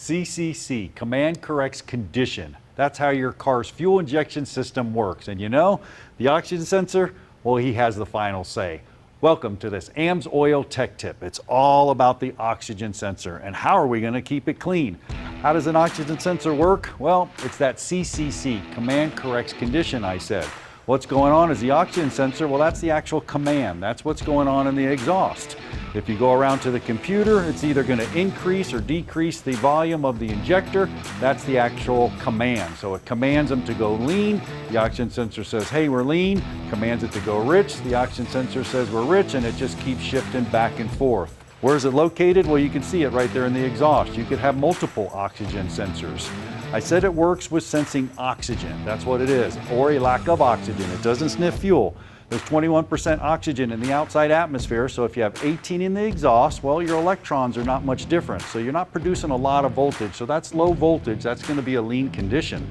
CCC, Command Corrects Condition. That's how your car's fuel injection system works. And you know, the oxygen sensor, well, he has the final say. Welcome to this AMSOIL Tech Tip. It's all about the oxygen sensor and how are we going to keep it clean. How does an oxygen sensor work? Well, it's that CCC, Command Corrects Condition I said. What's going on is the oxygen sensor, well, that's the actual command. That's what's going on in the exhaust. If you go around to the computer, it's either going to increase or decrease the volume of the injector. That's the actual command. So it commands them to go lean. The oxygen sensor says, hey, we're lean. Commands it to go rich. The oxygen sensor says we're rich, and it just keeps shifting back and forth. Where is it located? Well, you can see it right there in the exhaust. You could have multiple oxygen sensors. I said it works with sensing oxygen. That's what it is, or a lack of oxygen. It doesn't sniff fuel. There's 21% oxygen in the outside atmosphere, so if you have 18 in the exhaust, well, your electrons are not much different. So you're not producing a lot of voltage. So that's low voltage. That's going to be a lean condition.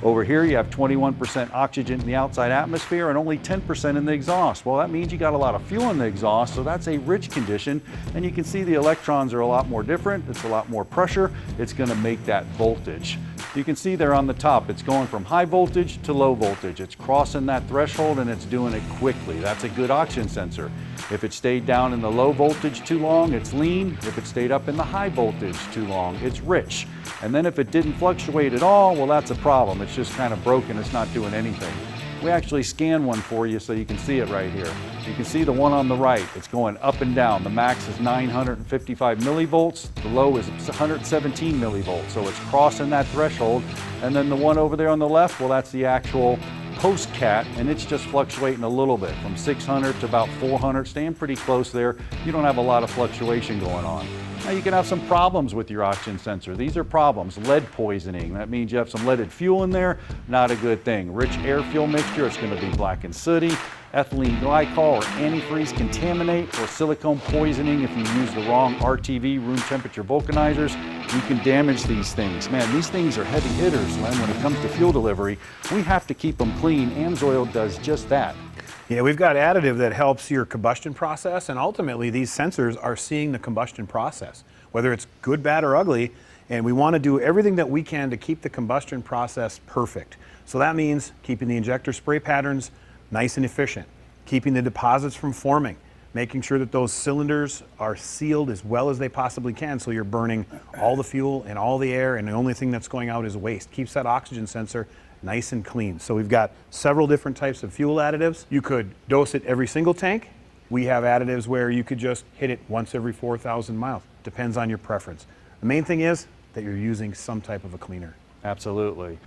Over here, you have 21% oxygen in the outside atmosphere and only 10% in the exhaust. Well, that means you got a lot of fuel in the exhaust, so that's a rich condition. And you can see the electrons are a lot more different. It's a lot more pressure. It's going to make that voltage. You can see there on the top, it's going from high voltage to low voltage. It's crossing that threshold and it's doing it quickly. That's a good oxygen sensor. If it stayed down in the low voltage too long, it's lean. If it stayed up in the high voltage too long, it's rich. And then if it didn't fluctuate at all, well, that's a problem. It's just kind of broken. It's not doing anything. We actually scan one for you so you can see it right here. You can see the one on the right. It's going up and down. The max is 955 millivolts. The low is 117 millivolts. So it's crossing that threshold. And then the one over there on the left, well, that's the actual post-cat, and it's just fluctuating a little bit from 600 to about 400, staying pretty close there. You don't have a lot of fluctuation going on. Now you can have some problems with your oxygen sensor. These are problems. Lead poisoning. That means you have some leaded fuel in there. Not a good thing. Rich air fuel mixture. It's going to be black and sooty. Ethylene glycol or antifreeze contaminate, or silicone poisoning. If you use the wrong RTV, room temperature vulcanizers, you can damage these things. Man, these things are heavy hitters, man. When it comes to fuel delivery, we have to keep them clean. AMSOIL does just that. Yeah, we've got additive that helps your combustion process, and ultimately these sensors are seeing the combustion process, whether it's good, bad, or ugly, and we want to do everything that we can to keep the combustion process perfect. So that means keeping the injector spray patterns nice and efficient, keeping the deposits from forming, making sure that those cylinders are sealed as well as they possibly can so you're burning all the fuel and all the air, and the only thing that's going out is waste. Keeps that oxygen sensor nice and clean. So we've got several different types of fuel additives. You could dose it every single tank. We have additives where you could just hit it once every 4,000 miles. Depends on your preference. The main thing is that you're using some type of a cleaner. Absolutely.